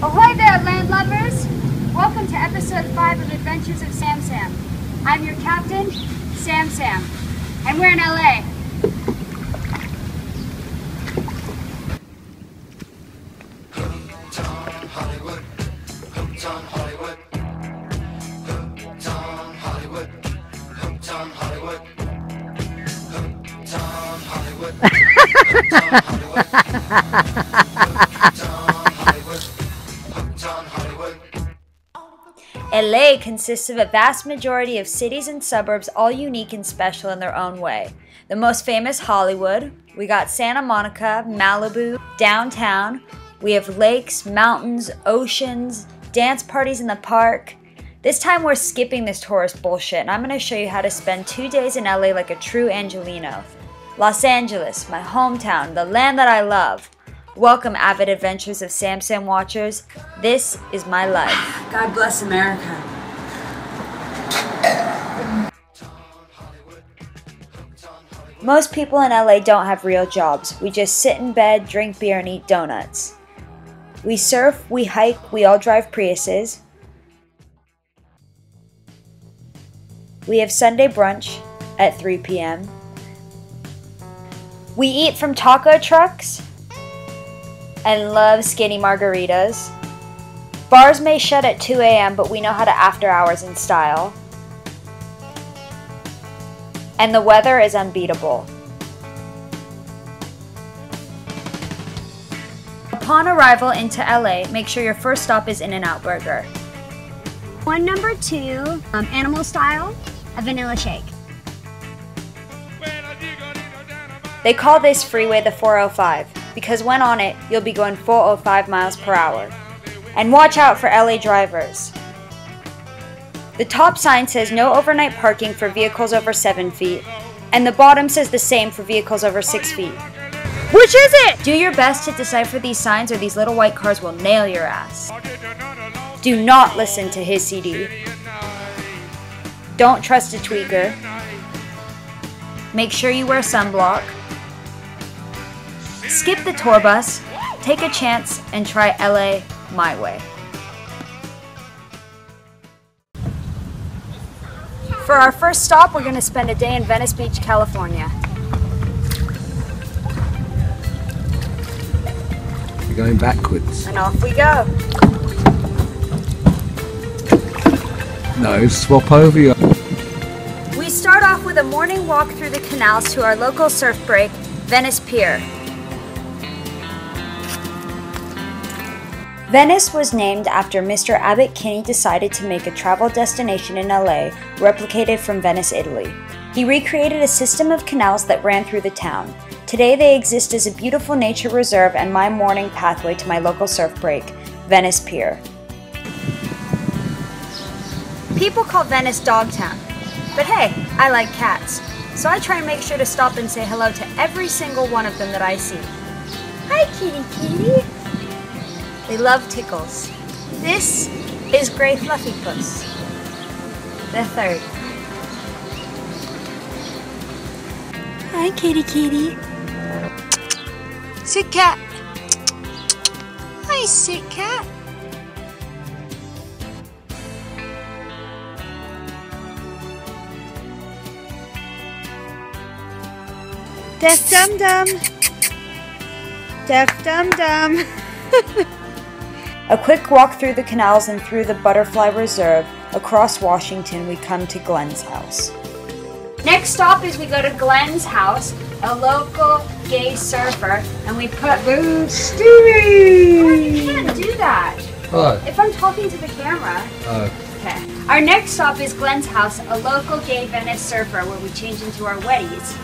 Ahoy there, landlubbers! Welcome to episode 5 of Adventures of Sam Sam. I'm your captain, Sam Sam, and we're in LA. Hollywood, hooked on Hollywood, hooked on Hollywood, hooked on Hollywood, hooked on Hollywood, hooked on Hollywood, hooked on Hollywood. LA consists of a vast majority of cities and suburbs, all unique and special in their own way. The most famous, Hollywood. We got Santa Monica, Malibu, downtown. We have lakes, mountains, oceans, dance parties in the park. This time we're skipping this tourist bullshit and I'm going to show you how to spend 2 days in LA like a true Angelino. Los Angeles, my hometown, the land that I love. Welcome, avid Adventures of Sam Sam watchers. This is my life. God bless America. Most people in LA don't have real jobs. We just sit in bed, drink beer, and eat donuts. We surf, we hike, we all drive Priuses. We have Sunday brunch at 3 p.m. We eat from taco trucks and love skinny margaritas. Bars may shut at 2 a.m., but we know how to after hours in style. And the weather is unbeatable. Upon arrival into LA, make sure your first stop is In-N-Out Burger. One number 2, animal style, a vanilla shake. They call this freeway the 405 because when on it, you'll be going 405 miles per hour. And watch out for LA drivers. The top sign says no overnight parking for vehicles over 7 feet, and the bottom says the same for vehicles over 6 feet. Which is it? Do your best to decipher these signs or these little white cars will nail your ass. Do not listen to his CD. Don't trust a tweaker. Make sure you wear sunblock. Skip the tour bus, take a chance, and try LA my way. For our first stop, we're going to spend a day in Venice Beach, California. You're going backwards. And off we go. No, swap over your... We start off with a morning walk through the canals to our local surf break, Venice Pier. Venice was named after Mr. Abbott Kinney decided to make a travel destination in LA replicated from Venice, Italy. He recreated a system of canals that ran through the town. Today they exist as a beautiful nature reserve and my morning pathway to my local surf break, Venice Pier. People call Venice Dogtown, but hey, I like cats, so I try and make sure to stop and say hello to every single one of them that I see. Hi kitty kitty! They love tickles. This is Grey Fluffy Puss, the third. Hi kitty kitty. Sit cat. Hi sit cat. Deaf dum dum. Deaf dum dum. A quick walk through the canals and through the Butterfly Reserve. Across Washington, we come to Glenn's house. Next stop is we go to Glenn's house, a local gay surfer, and we put... Boo, Stevie! Oh, you can't do that. Oh. If I'm talking to the camera. Oh. Okay. Our next stop is Glenn's house, a local gay Venice surfer, where we change into our wetties.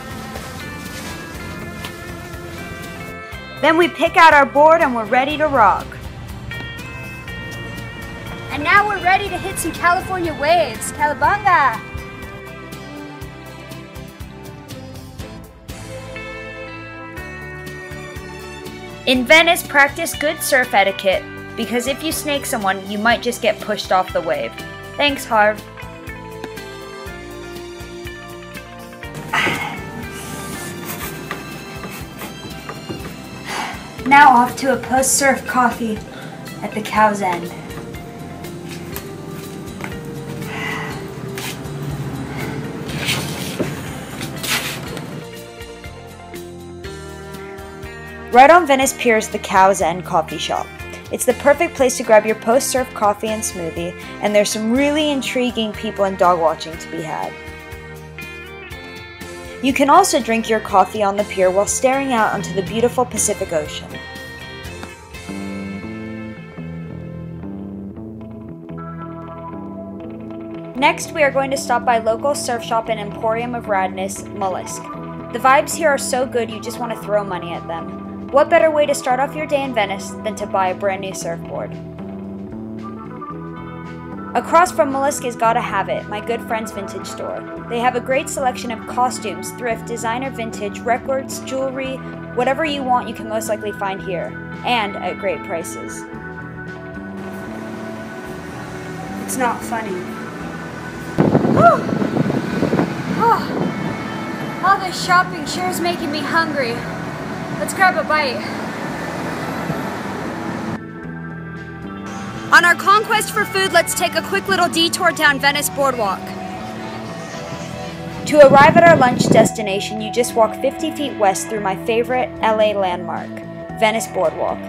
Then we pick out our board and we're ready to rock. And now we're ready to hit some California waves. Calabunga! In Venice, practice good surf etiquette, because if you snake someone, you might just get pushed off the wave. Thanks, Harv. Now off to a post-surf coffee. at the Cow's End. Right on Venice Pier is the Cow's End coffee shop. It's the perfect place to grab your post-surf coffee and smoothie, and there's some really intriguing people and dog watching to be had. You can also drink your coffee on the pier while staring out onto the beautiful Pacific Ocean. Next, we are going to stop by local surf shop and emporium of radness, Mollusk. The vibes here are so good you just want to throw money at them. What better way to start off your day in Venice than to buy a brand new surfboard? Across from Mollusk is Gotta Have It, my good friend's vintage store. They have a great selection of costumes, thrift, designer vintage, records, jewelry, whatever you want you can most likely find here, and at great prices. It's not funny. All this shopping sure is making me hungry. Let's grab a bite. On our conquest for food, let's take a quick little detour down Venice Boardwalk. To arrive at our lunch destination, you just walk 50 feet west through my favorite LA landmark, Venice Boardwalk.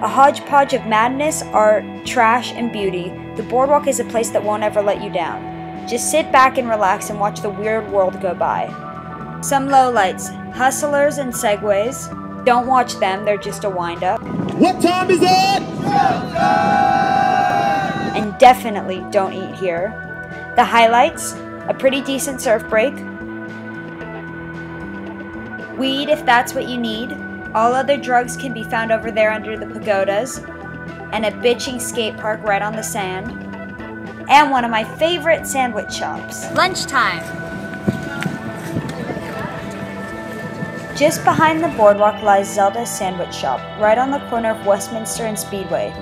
A hodgepodge of madness, art, trash, and beauty, the boardwalk is a place that won't ever let you down. Just sit back and relax and watch the weird world go by. Some lowlights, hustlers and segways. Don't watch them, they're just a wind-up. What time is it? And definitely don't eat here. The highlights, a pretty decent surf break. Weed if that's what you need. All other drugs can be found over there under the pagodas. And a bitching skate park right on the sand. And one of my favorite sandwich shops. Lunchtime. Just behind the boardwalk lies Zelda's Sandwich Shop, right on the corner of Westminster and Speedway.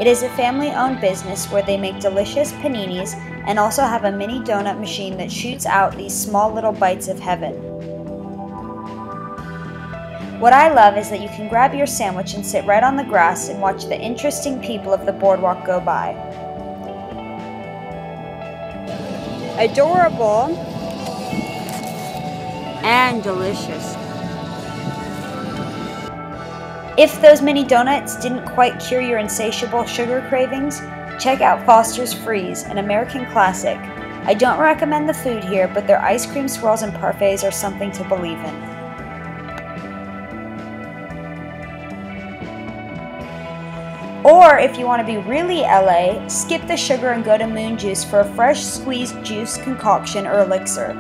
It is a family-owned business where they make delicious paninis and also have a mini donut machine that shoots out these small little bites of heaven. What I love is that you can grab your sandwich and sit right on the grass and watch the interesting people of the boardwalk go by. Adorable and delicious. If those mini donuts didn't quite cure your insatiable sugar cravings, check out Foster's Freeze, an American classic. I don't recommend the food here, but their ice cream swirls and parfaits are something to believe in. Or if you want to be really LA, skip the sugar and go to Moon Juice for a fresh squeezed juice concoction or elixir.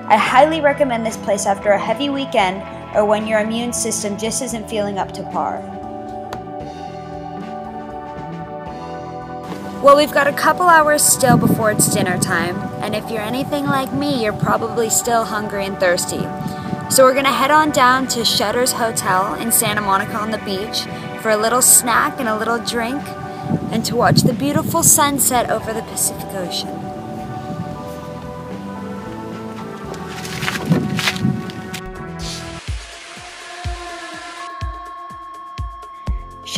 I highly recommend this place after a heavy weekend or when your immune system just isn't feeling up to par. Well, we've got a couple hours still before it's dinner time, and if you're anything like me, you're probably still hungry and thirsty. So we're gonna head on down to Shutter's Hotel in Santa Monica on the beach for a little snack and a little drink, and to watch the beautiful sunset over the Pacific Ocean.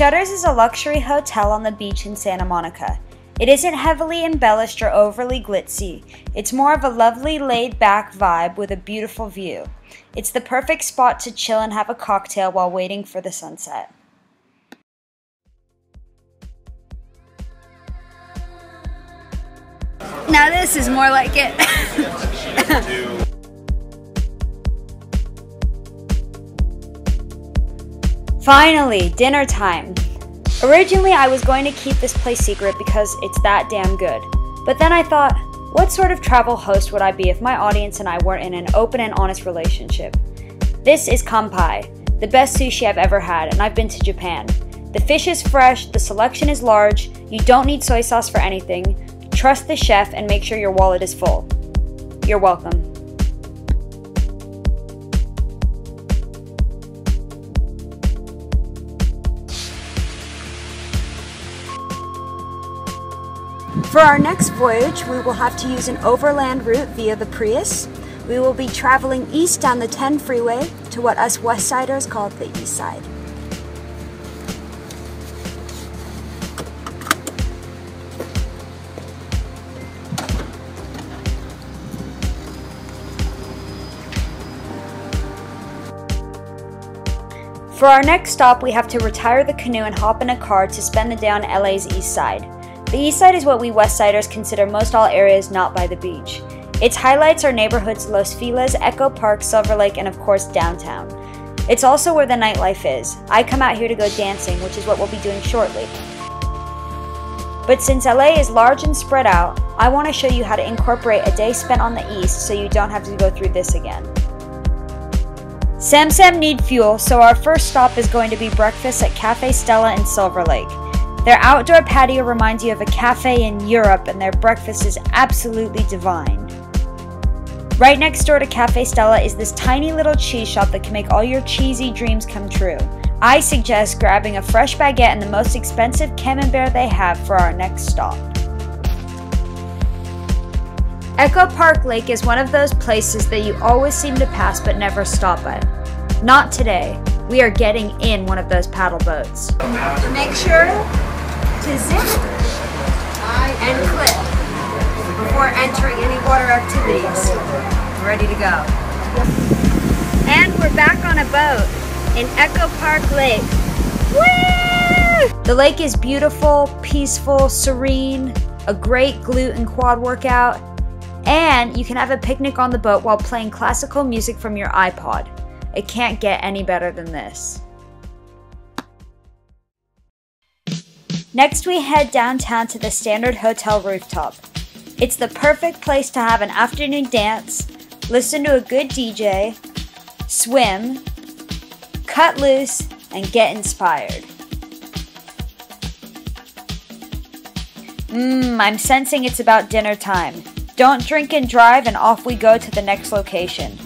Shutters is a luxury hotel on the beach in Santa Monica. It isn't heavily embellished or overly glitzy. It's more of a lovely laid-back vibe with a beautiful view. It's the perfect spot to chill and have a cocktail while waiting for the sunset. Now this is more like it. Finally, dinner time. Originally, I was going to keep this place secret because it's that damn good. But then I thought, what sort of travel host would I be if my audience and I weren't in an open and honest relationship? This is Kanpai, the best sushi I've ever had, and I've been to Japan. The fish is fresh, the selection is large, you don't need soy sauce for anything. Trust the chef and make sure your wallet is full. You're welcome. For our next voyage, we will have to use an overland route via the Prius. We will be traveling east down the 10 freeway to what us Westsiders call the Eastside. For our next stop, we have to retire the canoe and hop in a car to spend the day on LA's East Side. The East Side is what we West Siders consider most all areas not by the beach. Its highlights are neighborhoods Los Feliz, Echo Park, Silver Lake, and of course downtown. It's also where the nightlife is. I come out here to go dancing, which is what we'll be doing shortly. But since LA is large and spread out, I want to show you how to incorporate a day spent on the East so you don't have to go through this again. Sam Sam need fuel, so our first stop is going to be breakfast at Cafe Stella in Silver Lake. Their outdoor patio reminds you of a cafe in Europe, and their breakfast is absolutely divine. Right next door to Cafe Stella is this tiny little cheese shop that can make all your cheesy dreams come true. I suggest grabbing a fresh baguette and the most expensive camembert they have for our next stop. Echo Park Lake is one of those places that you always seem to pass but never stop at. Not today. We are getting in one of those paddle boats. Make sure to zip and clip before entering any water activities. We're ready to go. And we're back on a boat in Echo Park Lake. Woo! The lake is beautiful, peaceful, serene, a great glute and quad workout, and you can have a picnic on the boat while playing classical music from your iPod. It can't get any better than this. Next, we head downtown to the Standard Hotel rooftop. It's the perfect place to have an afternoon dance, listen to a good DJ, swim, cut loose, and get inspired. I'm sensing it's about dinner time. Don't drink and drive, and off we go to the next location.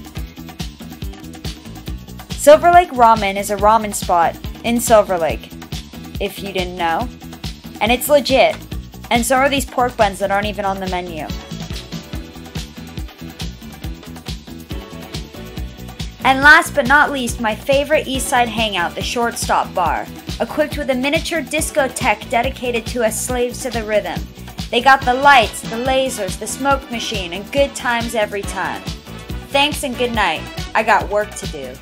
Silver Lake Ramen is a ramen spot in Silver Lake, if you didn't know. And it's legit. And so are these pork buns that aren't even on the menu. And last but not least, my favorite Eastside hangout, the Short Stop Bar, equipped with a miniature discotheque dedicated to us slaves to the rhythm. They got the lights, the lasers, the smoke machine, and good times every time. Thanks and good night. I got work to do.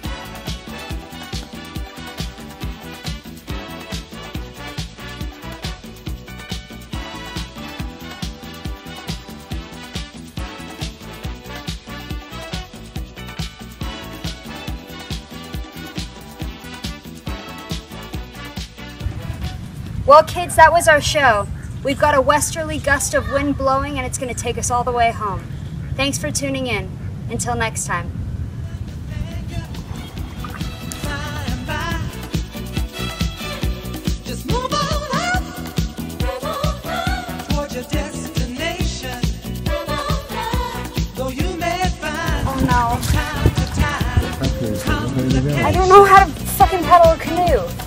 Well, kids, that was our show. We've got a westerly gust of wind blowing, and it's going to take us all the way home. Thanks for tuning in. Until next time. Just move on up toward your destination. Though you may find Oh no. time to time I don't know how to fucking paddle a canoe.